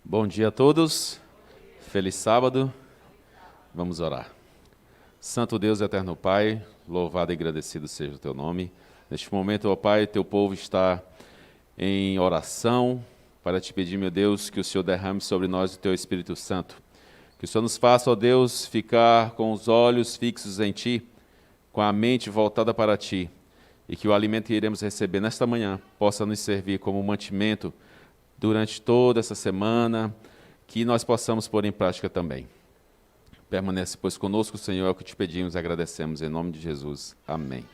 Bom dia a todos, feliz sábado, vamos orar. Santo Deus e eterno Pai, louvado e agradecido seja o teu nome. Neste momento, ó Pai, teu povo está em oração para te pedir, meu Deus, que o Senhor derrame sobre nós o teu Espírito Santo. Que o Senhor nos faça, ó Deus, ficar com os olhos fixos em Ti, com a mente voltada para Ti, e que o alimento que iremos receber nesta manhã possa nos servir como mantimento durante toda essa semana, que nós possamos pôr em prática também. Permanece, pois, conosco, Senhor, é o que te pedimos e agradecemos, em nome de Jesus. Amém.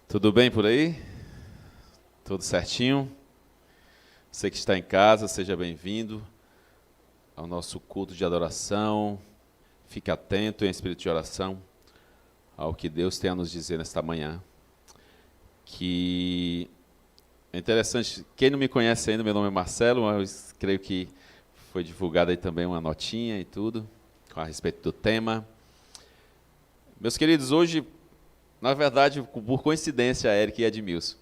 Tudo bem por aí? Tudo certinho? Você que está em casa, seja bem-vindo ao nosso culto de adoração. Fique atento em espírito de oração ao que Deus tem a nos dizer nesta manhã. Que é interessante, quem não me conhece ainda, meu nome é Marcelo, mas creio que foi divulgada aí também uma notinha e tudo, a respeito do tema. Meus queridos, hoje, na verdade, por coincidência, Eric e Edmilson,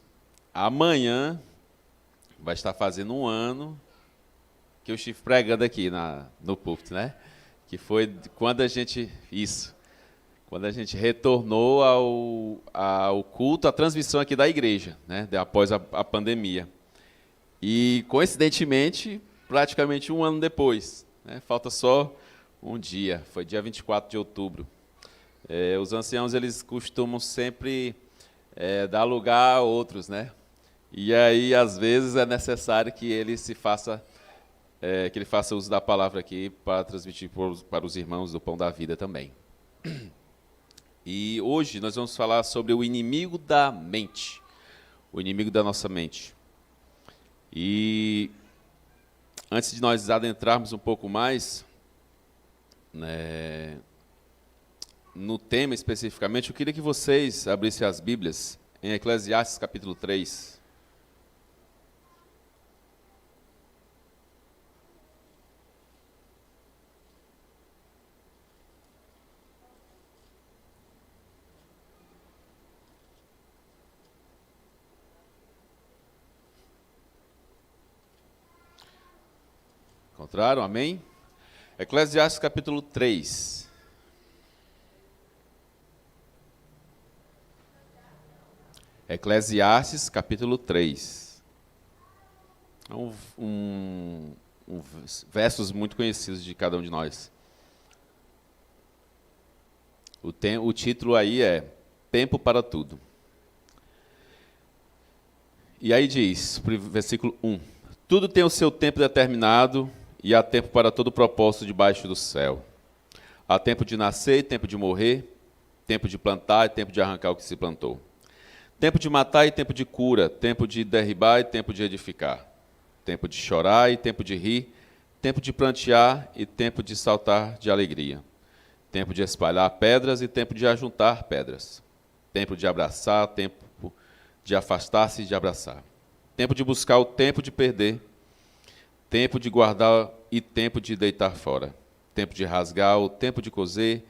amanhã vai estar fazendo um ano que eu estive pregando aqui no púlpito, né? Que foi quando a gente retornou ao culto, à transmissão aqui da igreja, né? Após a pandemia. E, coincidentemente, praticamente um ano depois, né? Falta só um dia, foi dia 24 de outubro. Os anciãos, eles costumam sempre dar lugar a outros, né? E aí, às vezes, é necessário que ele faça uso da palavra aqui para transmitir para os irmãos do Pão da Vida também. E hoje nós vamos falar sobre o inimigo da mente, o inimigo da nossa mente. E antes de nós adentrarmos um pouco mais, né, no tema especificamente, eu queria que vocês abrissem as Bíblias em Eclesiastes capítulo 3. Encontraram? Amém? Eclesiastes capítulo 3. Eclesiastes capítulo 3. Versos muito conhecidos de cada um de nós. O título aí é Tempo para Tudo. E aí diz, versículo 1. Tudo tem o seu tempo determinado, e há tempo para todo propósito debaixo do céu. Há tempo de nascer e tempo de morrer, tempo de plantar e tempo de arrancar o que se plantou. Tempo de matar e tempo de cura, tempo de derribar e tempo de edificar. Tempo de chorar e tempo de rir, tempo de prantear e tempo de saltar de alegria. Tempo de espalhar pedras e tempo de ajuntar pedras. Tempo de abraçar, tempo de afastar-se e de abraçar. Tempo de buscar o tempo de perder. Tempo de guardar e tempo de deitar fora. Tempo de rasgar, o tempo de coser.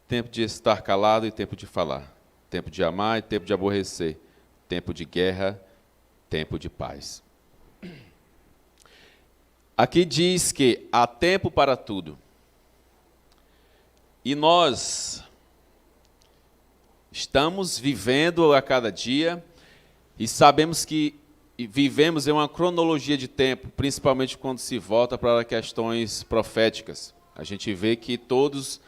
Tempo de estar calado e tempo de falar. Tempo de amar e tempo de aborrecer. Tempo de guerra, tempo de paz. Aqui diz que há tempo para tudo. E nós estamos vivendo a cada dia e sabemos que vivemos em uma cronologia de tempo, principalmente quando se volta para questões proféticas. A gente vê que todas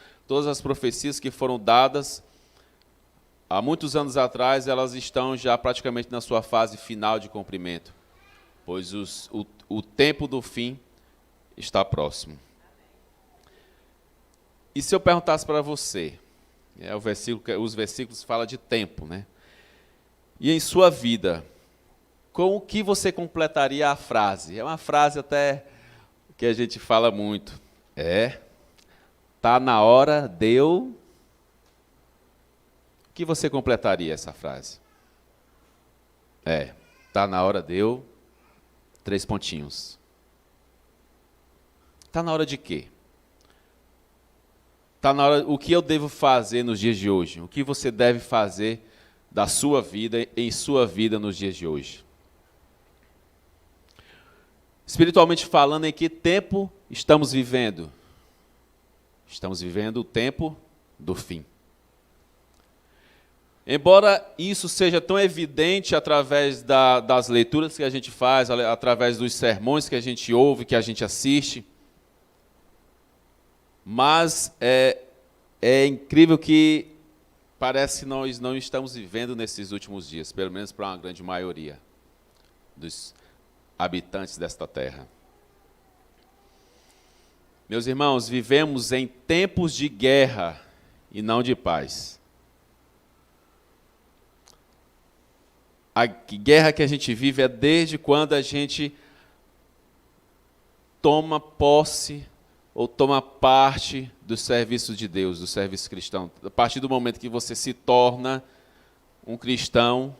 as profecias que foram dadas há muitos anos atrás, elas estão já praticamente na sua fase final de cumprimento, pois o tempo do fim está próximo. E se eu perguntasse para você, os versículos falam de tempo, né? E em sua vida, com o que você completaria a frase? É uma frase até que a gente fala muito. Tá na hora, deu. O que você completaria essa frase? Tá na hora, deu. 3 pontinhos. Está na hora de quê? Está na hora, o que eu devo fazer nos dias de hoje? O que você deve fazer da sua vida, em sua vida nos dias de hoje? Espiritualmente falando, em que tempo estamos vivendo? Estamos vivendo o tempo do fim. Embora isso seja tão evidente através das leituras que a gente faz, através dos sermões que a gente ouve, que a gente assiste, mas é incrível que parece que nós não estamos vivendo nesses últimos dias, pelo menos para uma grande maioria dos habitantes desta terra. Meus irmãos, vivemos em tempos de guerra e não de paz. A guerra que a gente vive é desde quando a gente toma posse ou toma parte do serviço de Deus, do serviço cristão. A partir do momento que você se torna um cristão,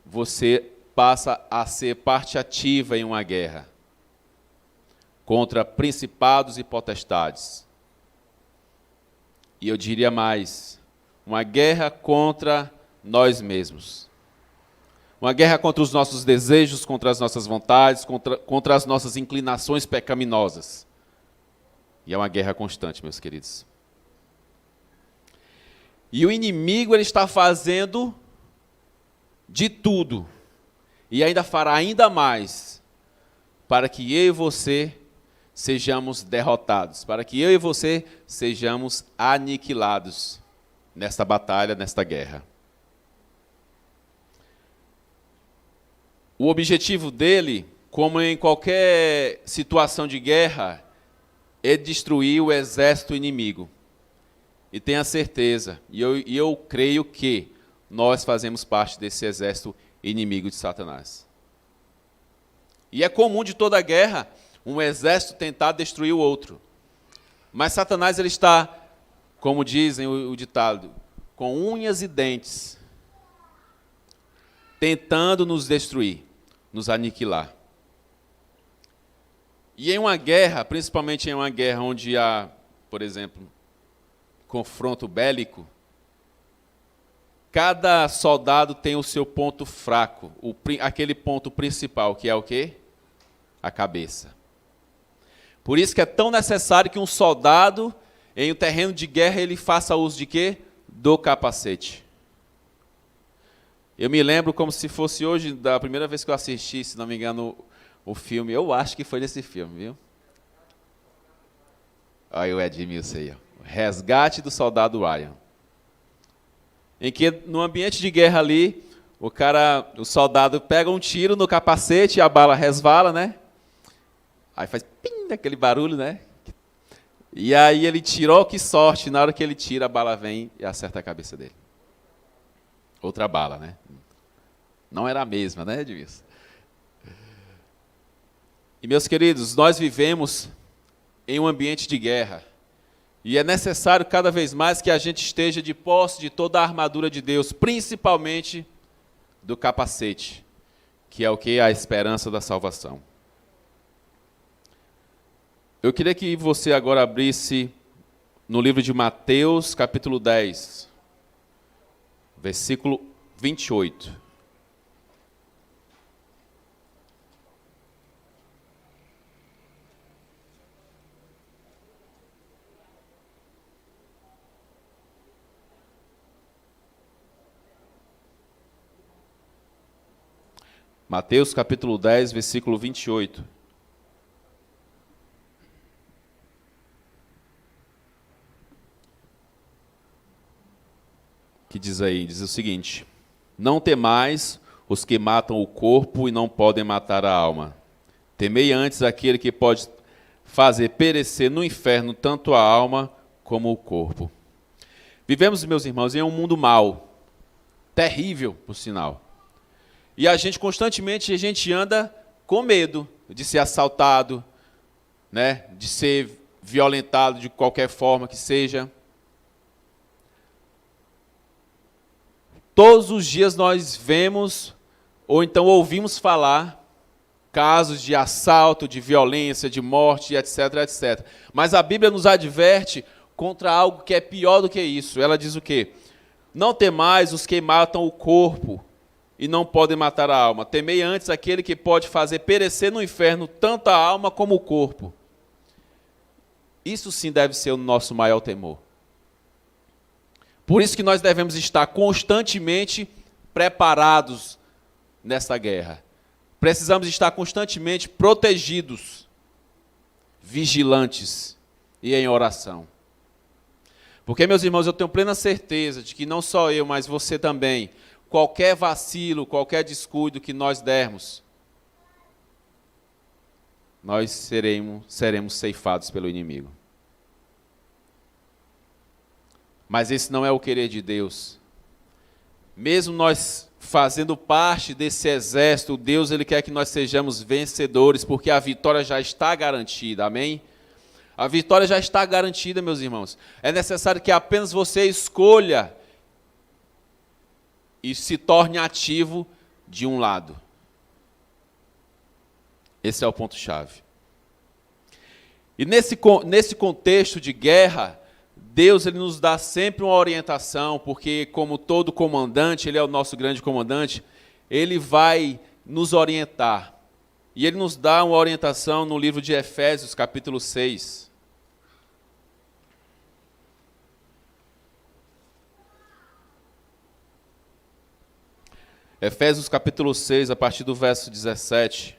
você passa a ser parte ativa em uma guerra contra principados e potestades. E eu diria mais, uma guerra contra nós mesmos. Uma guerra contra os nossos desejos, contra as nossas vontades, contra as nossas inclinações pecaminosas. E é uma guerra constante, meus queridos. E o inimigo ele está fazendo de tudo, e ainda fará ainda mais, para que eu e você sejamos derrotados, para que eu e você sejamos aniquilados nesta batalha, nesta guerra. O objetivo dele, como em qualquer situação de guerra, é destruir o exército inimigo. E tenha certeza, e eu creio que nós fazemos parte desse exército inimigo de Satanás. E é comum de toda guerra um exército tentar destruir o outro. Mas Satanás ele está, como dizem o ditado, com unhas e dentes, tentando nos destruir, nos aniquilar. E em uma guerra, principalmente em uma guerra onde há, por exemplo, confronto bélico, cada soldado tem o seu ponto fraco, aquele ponto principal, que é o quê? A cabeça. Por isso que é tão necessário que um soldado, em um terreno de guerra, ele faça uso de quê? Do capacete. Eu me lembro como se fosse hoje, da primeira vez que eu assisti, se não me engano, o filme, eu acho que foi nesse filme, viu? Olha o Edmilson aí, ó. O Resgate do Soldado Ryan. Em que, no ambiente de guerra ali, o soldado pega um tiro no capacete, a bala resvala, né? Aí faz pim, aquele barulho, né? E aí ele tirou, que sorte, na hora que ele tira, a bala vem e acerta a cabeça dele. Outra bala, né? Não era a mesma, né, Edmilson? E, meus queridos, nós vivemos em um ambiente de guerra. E é necessário cada vez mais que a gente esteja de posse de toda a armadura de Deus, principalmente do capacete, que é o que? A esperança da salvação. Eu queria que você agora abrisse no livro de Mateus, capítulo 10, versículo 28. Mateus capítulo 10, versículo 28. Que diz aí, diz o seguinte: não temais os que matam o corpo e não podem matar a alma. Temei antes aquele que pode fazer perecer no inferno tanto a alma como o corpo. Vivemos, meus irmãos, em um mundo mau, terrível, por sinal. E a gente constantemente anda com medo de ser assaltado, né, de ser violentado de qualquer forma que seja. Todos os dias nós vemos, ou então ouvimos falar, casos de assalto, de violência, de morte, etc, etc. Mas a Bíblia nos adverte contra algo que é pior do que isso. Ela diz o quê? Não temais os que matam o corpo e não podem matar a alma. Temei antes aquele que pode fazer perecer no inferno tanto a alma como o corpo. Isso sim deve ser o nosso maior temor. Por isso que nós devemos estar constantemente preparados nessa guerra. Precisamos estar constantemente protegidos, vigilantes e em oração. Porque, meus irmãos, eu tenho plena certeza de que não só eu, mas você também, qualquer vacilo, qualquer descuido que nós dermos, nós seremos ceifados pelo inimigo. Mas esse não é o querer de Deus. Mesmo nós fazendo parte desse exército, Deus ele quer que nós sejamos vencedores, porque a vitória já está garantida, amém? A vitória já está garantida, meus irmãos. É necessário que apenas você escolha e se torne ativo de um lado. Esse é o ponto-chave. E nesse contexto de guerra, Deus ele nos dá sempre uma orientação, porque como todo comandante, Ele é o nosso grande comandante, Ele vai nos orientar. E Ele nos dá uma orientação no livro de Efésios, capítulo 6. Efésios, capítulo 6, a partir do verso 17.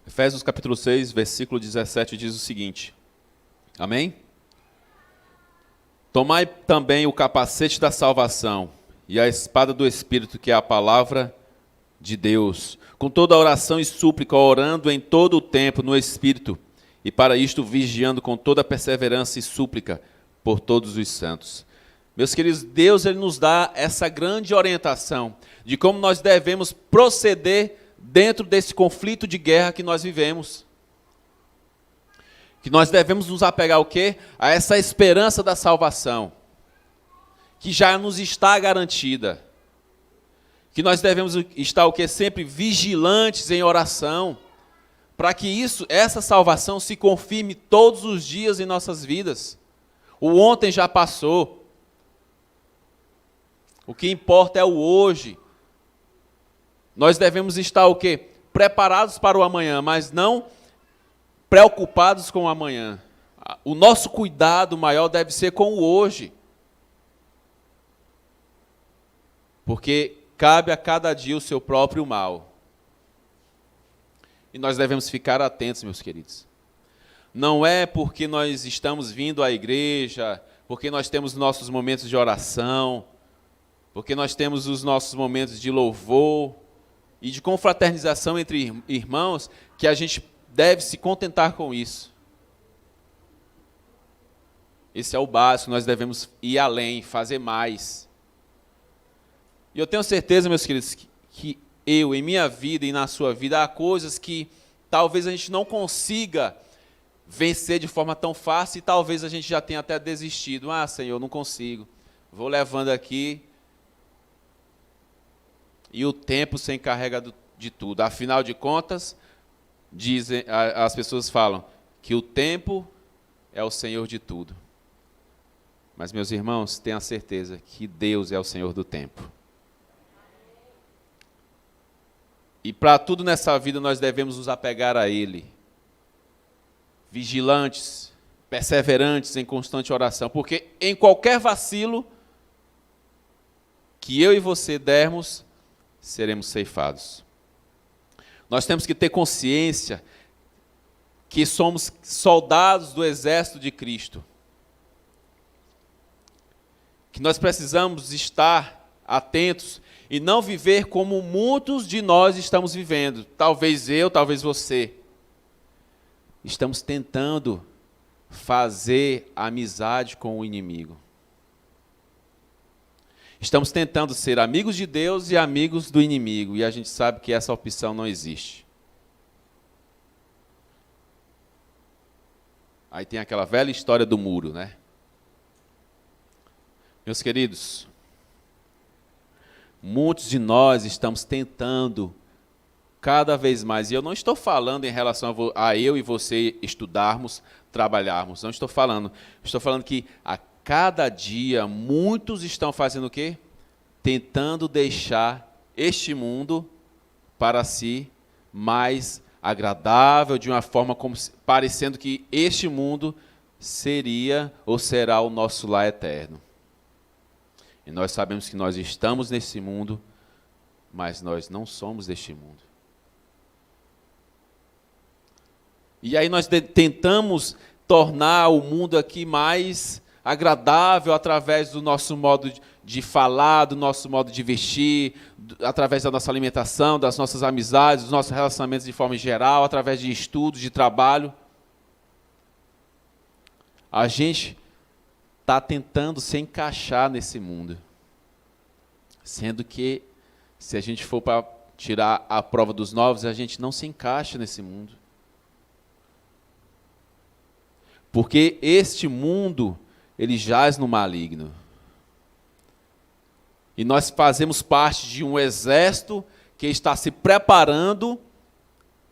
Efésios capítulo 6, versículo 17 diz o seguinte, amém? Tomai também o capacete da salvação e a espada do Espírito, que é a palavra de Deus, com toda a oração e súplica, orando em todo o tempo no Espírito, e para isto vigiando com toda a perseverança e súplica por todos os santos. Meus queridos, Deus ele nos dá essa grande orientação de como nós devemos proceder dentro desse conflito de guerra que nós vivemos. Que nós devemos nos apegar ao quê? A essa esperança da salvação, que já nos está garantida. Que nós devemos estar o quê? Sempre vigilantes em oração, para que essa salvação se confirme todos os dias em nossas vidas. O ontem já passou. O que importa é o hoje. Nós devemos estar o quê? Preparados para o amanhã, mas não preocupados com o amanhã. O nosso cuidado maior deve ser com o hoje. Porque cabe a cada dia o seu próprio mal. E nós devemos ficar atentos, meus queridos. Não é porque nós estamos vindo à igreja, porque nós temos nossos momentos de oração, porque nós temos os nossos momentos de louvor e de confraternização entre irmãos, que a gente deve se contentar com isso. Esse é o básico, nós devemos ir além, fazer mais. E eu tenho certeza, meus queridos, que eu, em minha vida e na sua vida, há coisas que talvez a gente não consiga vencer de forma tão fácil e talvez a gente já tenha até desistido. Ah, Senhor, não consigo. Vou levando aqui. E o tempo se encarrega de tudo. Afinal de contas, as pessoas falam que o tempo é o Senhor de tudo. Mas, meus irmãos, tenham certeza que Deus é o Senhor do tempo. E para tudo nessa vida nós devemos nos apegar a Ele. Vigilantes, perseverantes em constante oração. Porque em qualquer vacilo que eu e você dermos, seremos ceifados. Nós temos que ter consciência que somos soldados do exército de Cristo. Que nós precisamos estar atentos e não viver como muitos de nós estamos vivendo. Talvez eu, talvez você. Estamos tentando fazer amizade com o inimigo. Estamos tentando ser amigos de Deus e amigos do inimigo, e a gente sabe que essa opção não existe. Aí tem aquela velha história do muro, né? Meus queridos, muitos de nós estamos tentando cada vez mais, e eu não estou falando em relação a eu e você estudarmos, trabalharmos, não estou falando que a cada dia muitos estão fazendo o quê? Tentando deixar este mundo para si mais agradável, de uma forma como parecendo que este mundo seria ou será o nosso lar eterno. E nós sabemos que nós estamos nesse mundo, mas nós não somos deste mundo. E aí nós tentamos tornar o mundo aqui mais agradável através do nosso modo de falar, do nosso modo de vestir, através da nossa alimentação, das nossas amizades, dos nossos relacionamentos de forma geral, através de estudos, de trabalho. A gente está tentando se encaixar nesse mundo, sendo que, se a gente for para tirar a prova dos novos, a gente não se encaixa nesse mundo. Porque este mundo, ele jaz no maligno. E nós fazemos parte de um exército que está se preparando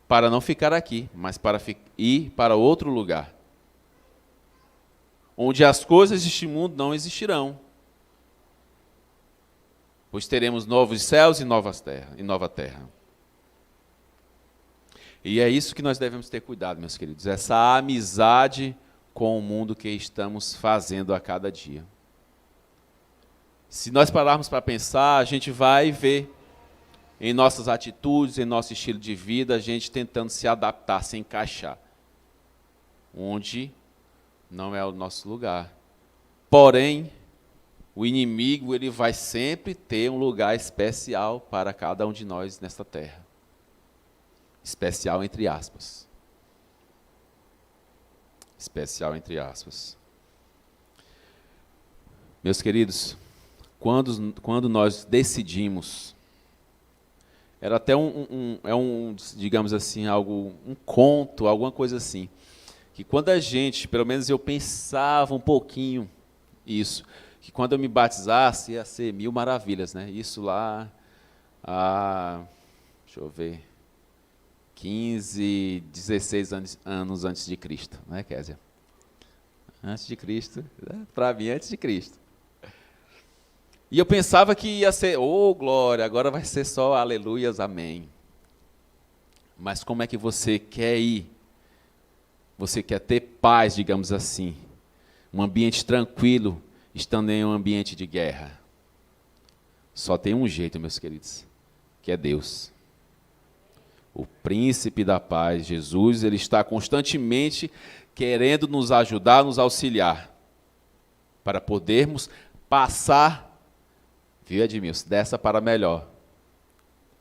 para não ficar aqui, mas para ir para outro lugar, onde as coisas deste mundo não existirão, pois teremos novos céus e nova terra. E é isso que nós devemos ter cuidado, meus queridos, essa amizade com o mundo que estamos fazendo a cada dia. Se nós pararmos para pensar, a gente vai ver em nossas atitudes, em nosso estilo de vida, a gente tentando se adaptar, se encaixar, onde não é o nosso lugar. Porém, o inimigo, ele vai sempre ter um lugar especial para cada um de nós nesta terra. Especial entre aspas. Especial entre aspas. Meus queridos, quando nós decidimos, era até digamos assim, um conto, alguma coisa assim, que quando a gente, pelo menos eu pensava um pouquinho isso, que quando eu me batizasse ia ser 1000 maravilhas, né? Isso lá, deixa eu ver, 15, 16 anos antes de Cristo, não é, Kézia? Antes de Cristo, para mim, antes de Cristo. E eu pensava que ia ser, glória, agora vai ser só aleluias, amém. Mas como é que você quer ir? Você quer ter paz, digamos assim, um ambiente tranquilo, estando em um ambiente de guerra? Só tem um jeito, meus queridos, que é Deus. O príncipe da paz, Jesus, ele está constantemente querendo nos ajudar, nos auxiliar, para podermos passar, viu, Edmilson, dessa para melhor.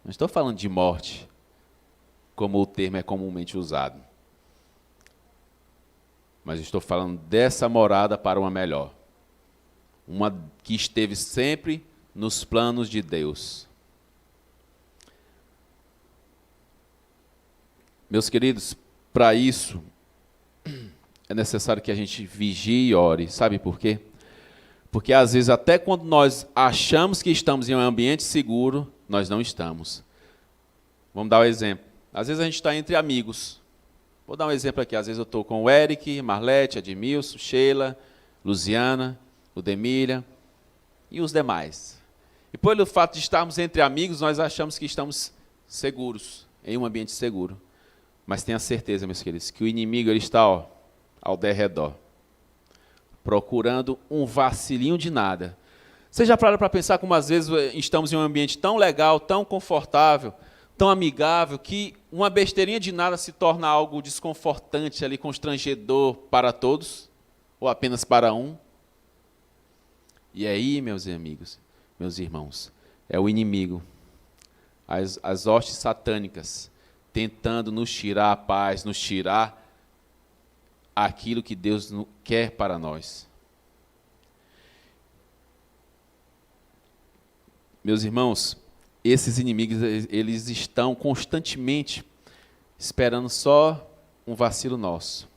Não estou falando de morte, como o termo é comumente usado, mas estou falando dessa morada para uma melhor, uma que esteve sempre nos planos de Deus. Meus queridos, para isso é necessário que a gente vigie e ore. Sabe por quê? Porque às vezes até quando nós achamos que estamos em um ambiente seguro, nós não estamos. Vamos dar um exemplo. Às vezes a gente está entre amigos. Vou dar um exemplo aqui. Às vezes eu estou com o Eric, Marlete, Edmilson, Sheila, Luziana, Ludemília e os demais. E pelo fato de estarmos entre amigos, nós achamos que estamos seguros, em um ambiente seguro. Mas tenha certeza, meus queridos, que o inimigo ele está ao derredor, procurando um vacilinho de nada. Você já parou para pensar como às vezes estamos em um ambiente tão legal, tão confortável, tão amigável, que uma besteirinha de nada se torna algo desconfortante, ali, constrangedor para todos, ou apenas para um? E aí, meus amigos, meus irmãos, é o inimigo, as hostes satânicas, tentando nos tirar a paz, nos tirar aquilo que Deus quer para nós. Meus irmãos, esses inimigos, eles estão constantemente esperando só um vacilo nosso,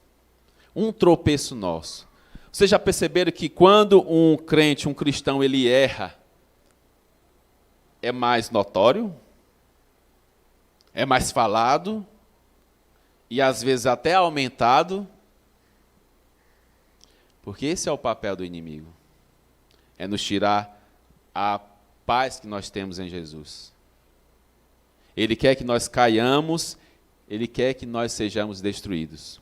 um tropeço nosso. Vocês já perceberam que quando um crente, um cristão, ele erra, é mais notório, é mais falado, e às vezes até aumentado? Porque esse é o papel do inimigo. É nos tirar a paz que nós temos em Jesus. Ele quer que nós caiamos, ele quer que nós sejamos destruídos.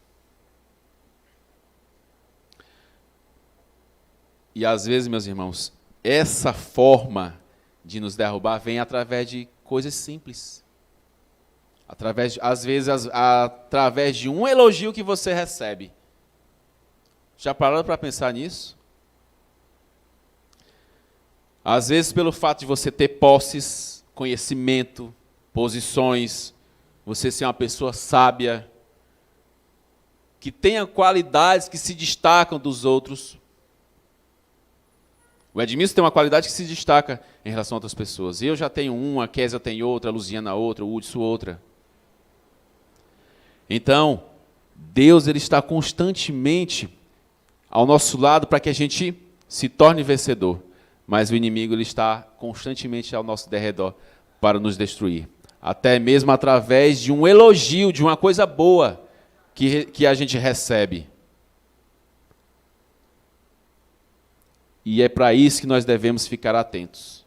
E às vezes, meus irmãos, essa forma de nos derrubar vem através de coisas simples. Às vezes, através de um elogio que você recebe. Já pararam para pensar nisso? Às vezes, pelo fato de você ter posses, conhecimento, posições, você ser uma pessoa sábia, que tenha qualidades que se destacam dos outros. O Edmilson tem uma qualidade que se destaca em relação a outras pessoas. Eu já tenho uma, a Kézia tem outra, a Luziana outra, o Hudson outra. Então, Deus ele está constantemente ao nosso lado para que a gente se torne vencedor. Mas o inimigo ele está constantemente ao nosso derredor para nos destruir. Até mesmo através de um elogio, de uma coisa boa que a gente recebe. E é para isso que nós devemos ficar atentos,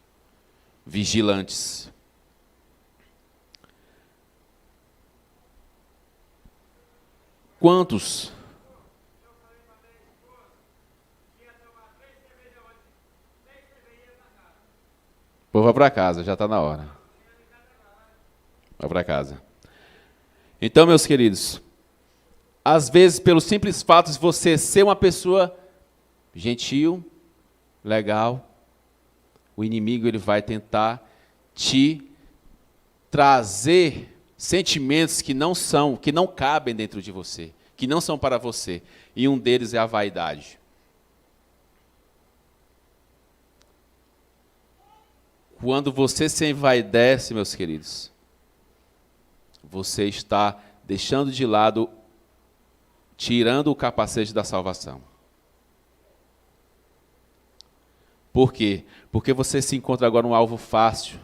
vigilantes. Quantos? Pô, vá para casa, já está na hora. Vá para casa. Então, meus queridos, às vezes, pelo simples fato de você ser uma pessoa gentil, legal, o inimigo ele vai tentar te trazer sentimentos que não cabem dentro de você, que não são para você. E um deles é a vaidade. Quando você se envaidece, meus queridos, você está deixando de lado, tirando o capacete da salvação. Por quê? Porque você se encontra agora um alvo fácil,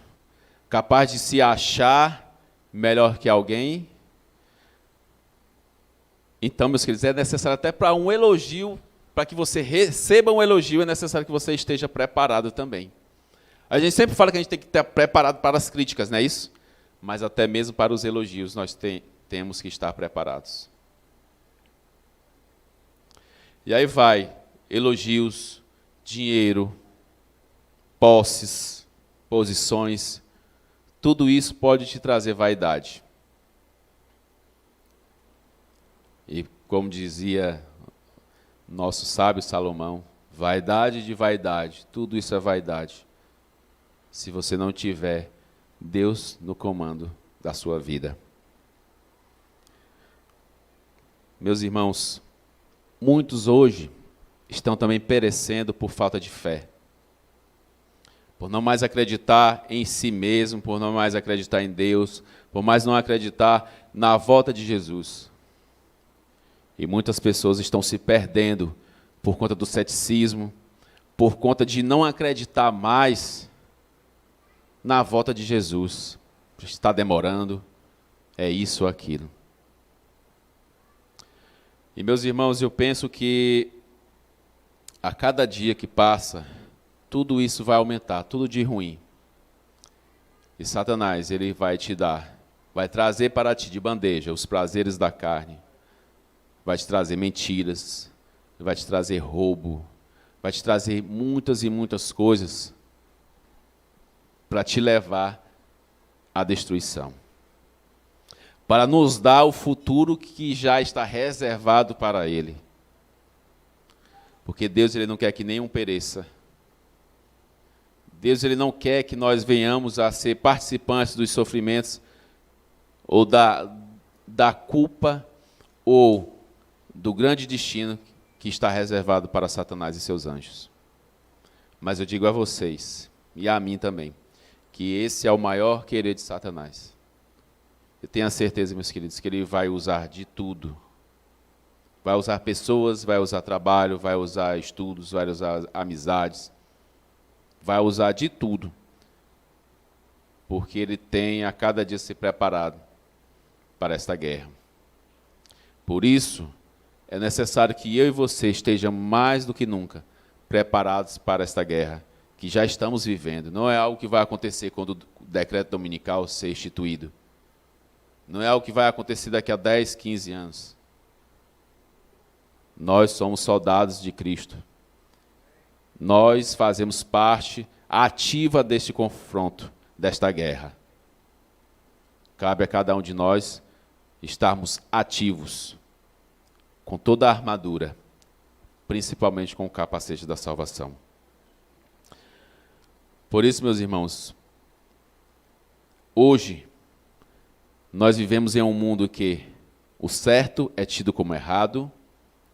capaz de se achar melhor que alguém. Então, meus queridos, é necessário até para um elogio, para que você receba um elogio, é necessário que você esteja preparado também. A gente sempre fala que a gente tem que estar preparado para as críticas, não é isso? Mas até mesmo para os elogios nós temos que estar preparados. E aí vai, elogios, dinheiro, posses, posições, tudo isso pode te trazer vaidade. E como dizia nosso sábio Salomão, vaidade de vaidade, tudo isso é vaidade. Se você não tiver Deus no comando da sua vida. Meus irmãos, muitos hoje estão também perecendo por falta de fé. Por não mais acreditar em si mesmo, por não mais acreditar em Deus, por mais não acreditar na volta de Jesus. E muitas pessoas estão se perdendo por conta do ceticismo, por conta de não acreditar mais na volta de Jesus. Está demorando, é isso ou aquilo. E meus irmãos, eu penso que a cada dia que passa, tudo isso vai aumentar, tudo de ruim. E Satanás, ele vai te dar, vai trazer para ti de bandeja os prazeres da carne, vai te trazer mentiras, vai te trazer roubo, vai te trazer muitas e muitas coisas para te levar à destruição. Para nos dar o futuro que já está reservado para ele. Porque Deus ele não quer que nenhum pereça. Deus ele não quer que nós venhamos a ser participantes dos sofrimentos ou da culpa ou do grande destino que está reservado para Satanás e seus anjos. Mas eu digo a vocês, e a mim também, que esse é o maior querer de Satanás. Eu tenho a certeza, meus queridos, que ele vai usar de tudo Vai usar pessoas, vai usar trabalho, vai usar estudos, vai usar amizades, vai usar de tudo. Porque ele tem a cada dia se preparado para esta guerra. Por isso, é necessário que eu e você estejamos mais do que nunca preparados para esta guerra que já estamos vivendo. Não é algo que vai acontecer quando o decreto dominical ser instituído. Não é algo que vai acontecer daqui a 10, 15 anos. Nós somos soldados de Cristo. Nós fazemos parte ativa deste confronto, desta guerra. Cabe a cada um de nós estarmos ativos, com toda a armadura, principalmente com o capacete da salvação. Por isso, meus irmãos, hoje, nós vivemos em um mundo que o certo é tido como errado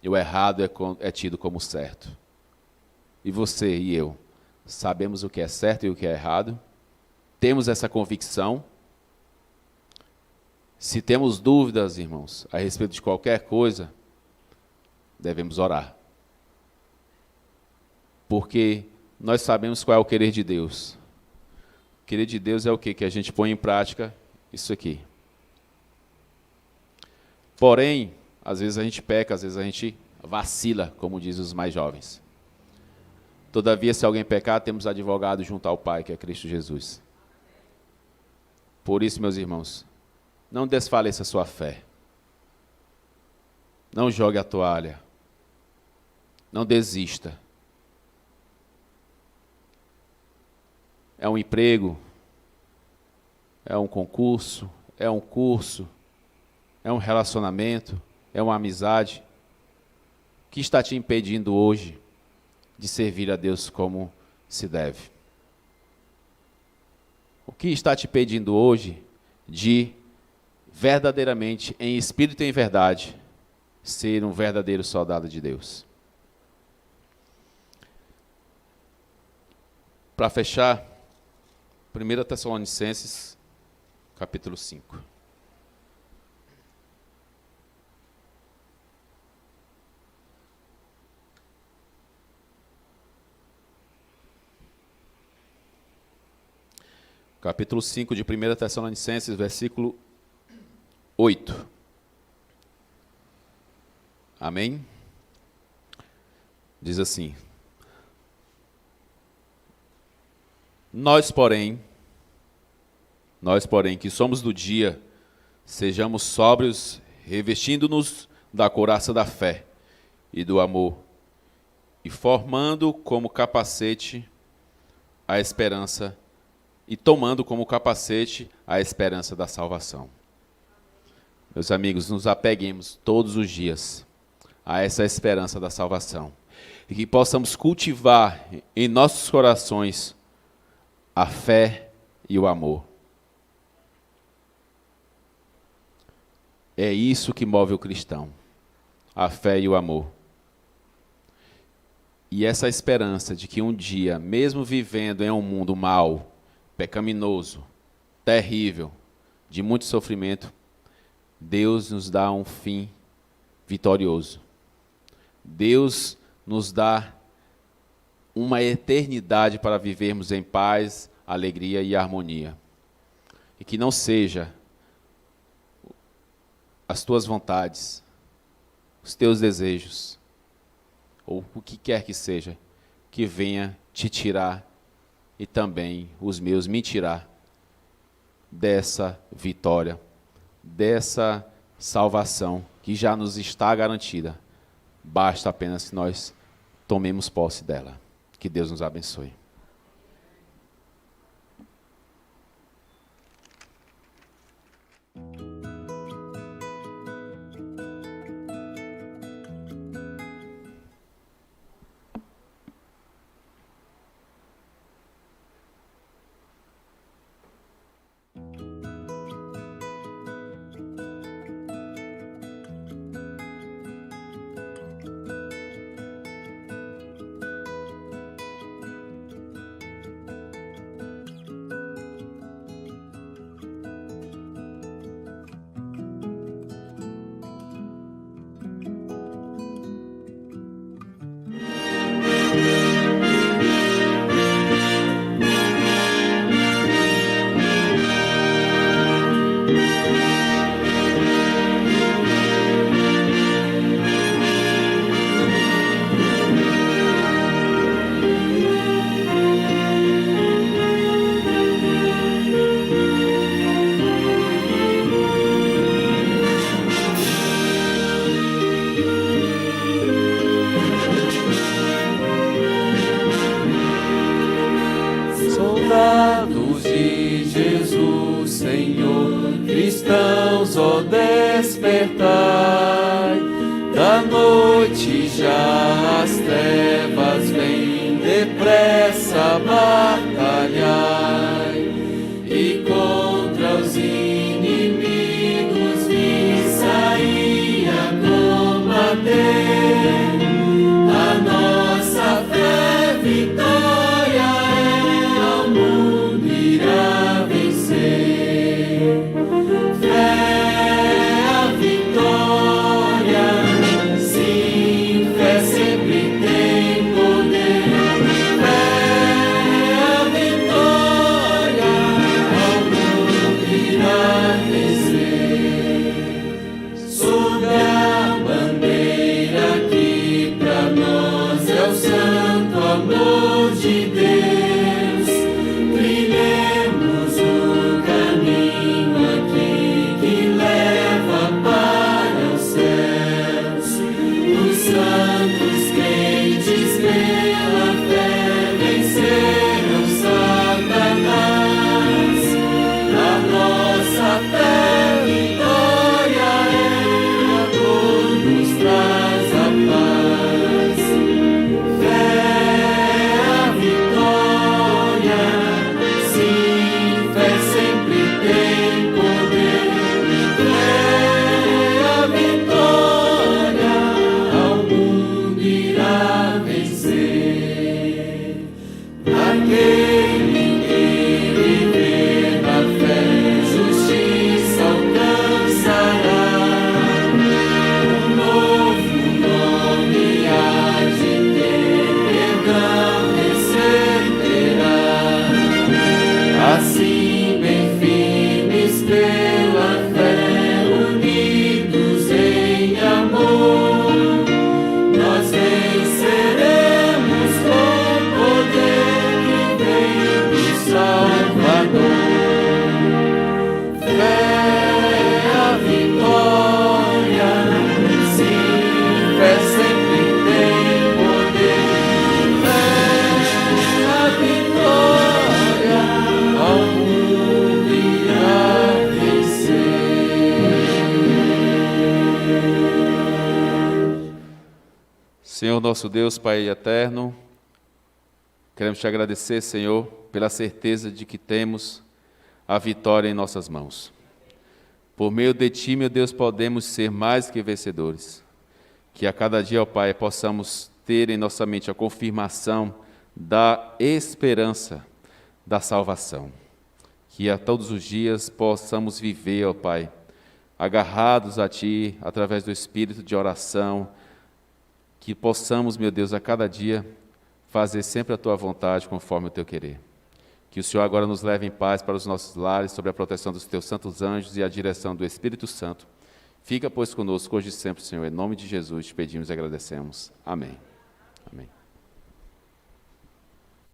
e o errado é tido como certo. E você e eu sabemos o que é certo e o que é errado? Temos essa convicção? Se temos dúvidas, irmãos, a respeito de qualquer coisa, devemos orar. Porque nós sabemos qual é o querer de Deus. O querer de Deus é o quê? Que a gente põe em prática isso aqui. Porém, às vezes a gente peca, às vezes a gente vacila, como dizem os mais jovens. Todavia, se alguém pecar, temos advogado junto ao Pai, que é Cristo Jesus. Por isso, meus irmãos, não desfaleça a sua fé. Não jogue a toalha. Não desista. É um emprego, é um concurso, é um curso, é um relacionamento, é uma amizade. O que está te impedindo hoje de servir a Deus como se deve? O que está te impedindo hoje de verdadeiramente, em espírito e em verdade, ser um verdadeiro soldado de Deus? Para fechar, 1 Tessalonicenses, capítulo 5. Capítulo 5 de 1 Tessalonicenses, versículo 8. Amém? Diz assim: Nós, porém, que somos do dia, sejamos sóbrios, revestindo-nos da couraça da fé e do amor, e formando como capacete a esperança, e tomando como capacete a esperança da salvação. Meus amigos, nos apeguemos todos os dias a essa esperança da salvação, e que possamos cultivar em nossos corações a fé e o amor. É isso que move o cristão, a fé e o amor. E essa esperança de que um dia, mesmo vivendo em um mundo mau, pecaminoso, terrível, de muito sofrimento, Deus nos dá um fim vitorioso. Deus nos dá uma eternidade para vivermos em paz, alegria e harmonia. E que não seja as tuas vontades, os teus desejos, ou o que quer que seja, que venha te tirar e também os meus me tirar dessa vitória, dessa salvação que já nos está garantida. Basta apenas que nós tomemos posse dela. Que Deus nos abençoe. de Jesus, Senhor, cristãos, ó despertai, da noite já as trevas vêm, depressa batalhai, e contra os inimigos vim sair a combater. A nossa fé vitória é, ao mundo irá vencer. Fé a vitória, sim, fé sempre tem poder. Fé a vitória, ao mundo irá vencer. Sob a bandeira que pra nós é o santo amor de Deus, trilhemos o caminho aqui que leva para os céus. Os santos crentes pela fé venceram Satanás. A nossa fé vitória é, a todos traz a paz. Fé a vitória, sim, fé sempre tem poder. Fé a vitória, ao mundo irá vencer. Aquele que viver na fé, justiça alcançará. Um novo nome há de ter, perdão receberá. Assim, bem firmes pela fé, unidos em amor, nós venceremos com o poder que vem do Salvador. Fé a vitória, sim, fé sempre tem poder. Fé a vitória, ao mundo irá vencer. Senhor nosso Deus, Pai eterno, queremos te agradecer, Senhor, pela certeza de que temos a vitória em nossas mãos. Por meio de Ti, meu Deus, podemos ser mais que vencedores. Que a cada dia, ó Pai, possamos ter em nossa mente a confirmação da esperança da salvação. Que a todos os dias possamos viver, ó Pai, agarrados a Ti, através do espírito de oração, que possamos, meu Deus, a cada dia fazer sempre a Tua vontade conforme o Teu querer. Que o Senhor agora nos leve em paz para os nossos lares, sob a proteção dos Teus santos anjos e a direção do Espírito Santo. Fica, pois, conosco hoje e sempre, Senhor. Em nome de Jesus te pedimos e agradecemos. Amém. Amém.